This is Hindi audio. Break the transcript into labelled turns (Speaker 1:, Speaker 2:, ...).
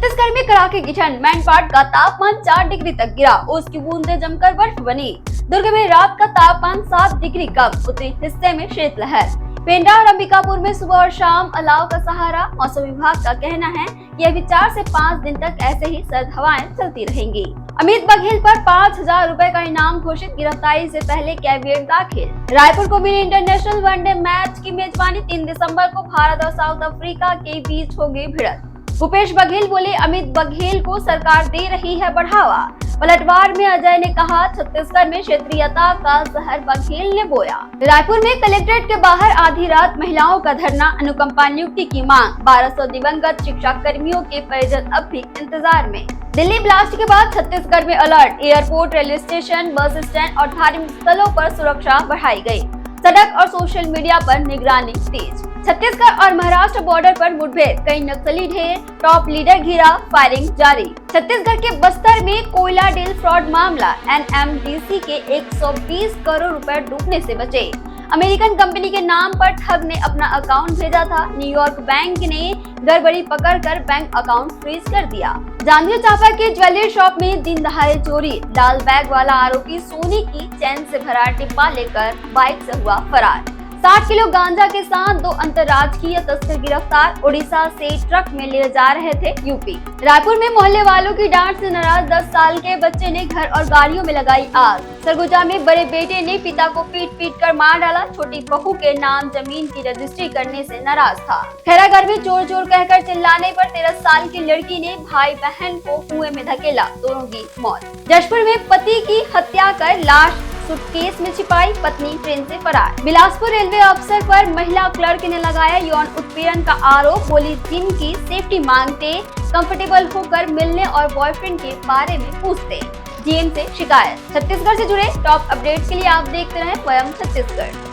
Speaker 1: छत्तीसगढ़ में कड़ाके की ठंड, मैनपाट का तापमान 4 डिग्री तक गिरा, ओस की बूंदें जमकर बर्फ बनी। दुर्ग में रात का तापमान 7 डिग्री कम, उत्तरी हिस्से में शीतलहर। पेंड्रा और अंबिकापुर में सुबह और शाम अलाव का सहारा। मौसम विभाग का कहना है कि अभी 4 से 5 दिन तक ऐसे ही सर्द हवाएं चलती रहेंगी। अमित बघेल पर 5,000 रुपए का इनाम घोषित, गिरफ्तारी से पहले कैविएट दाखिल। रायपुर को मिली इंटरनेशनल वनडे मैच की मेजबानी, 3 दिसंबर को भारत और साउथ अफ्रीका के बीच होगी भिड़ंत। भूपेश बघेल बोले, अमित बघेल को सरकार दे रही है बढ़ावा। पलटवार में अजय ने कहा, छत्तीसगढ़ में क्षेत्रीयता का जहर बघेल ने बोया। रायपुर में कलेक्ट्रेट के बाहर आधी रात महिलाओं का धरना, अनुकंपा नियुक्ति की मांग। 1200 दिवंगत शिक्षा कर्मियों के परिजन अब भी इंतजार में। दिल्ली ब्लास्ट के बाद छत्तीसगढ़ में alert, airport, railway station, bus stand और धार्मिक स्थलों पर सुरक्षा बढ़ाई गई। सड़क और सोशल मीडिया पर निगरानी तेज। छत्तीसगढ़ और महाराष्ट्र बॉर्डर पर मुठभेड़, कई नक्सली ढेर, टॉप लीडर घिरा, फायरिंग जारी। छत्तीसगढ़ के बस्तर में कोयला डील फ्रॉड मामला, एनएमडीसी के 120 करोड़ रुपए डूबने से बचे। अमेरिकन कंपनी के नाम पर ठग ने अपना अकाउंट भेजा था, न्यूयॉर्क बैंक ने गड़बड़ी पकड़कर बैंक अकाउंट फ्रीज कर दिया। जांजगीर चांपा के ज्वेलरी शॉप में दिन दहाड़े चोरी, लाल बैग वाला आरोपी सोने की चैन से भरा डिब्बा लेकर बाइक से हुआ फरार। 60 किलो गांजा के साथ 2 अंतर्राज्यीय तस्कर गिरफ्तार, उड़ीसा से ट्रक में ले जा रहे थे यूपी। रायपुर में मोहल्ले वालों की डांट से नाराज 10 साल के बच्चे ने घर और गाड़ियों में लगाई आग। सरगुजा में बड़े बेटे ने पिता को पीट कर मार डाला, छोटी बहू के नाम जमीन की रजिस्ट्री करने से नाराज था। खैरागढ़ में चोर चोर कहकर चिल्लाने पर 13 साल की लड़की ने भाई बहन को कुएं में धकेला, दोनों की मौत। जशपुर में पति की हत्या कर लाश सूटकेस में छिपाई, पत्नी ट्रेन से फरार। बिलासपुर रेलवे अफसर पर महिला क्लर्क ने लगाया यौन उत्पीड़न का आरोप, बोली जिनकी सेफ्टी मांगते, कंफर्टेबल होकर मिलने और बॉयफ्रेंड के बारे में पूछते। जीएम से शिकायत। छत्तीसगढ़ से जुड़े टॉप अपडेट्स के लिए आप देखते रहें स्वयं छत्तीसगढ़।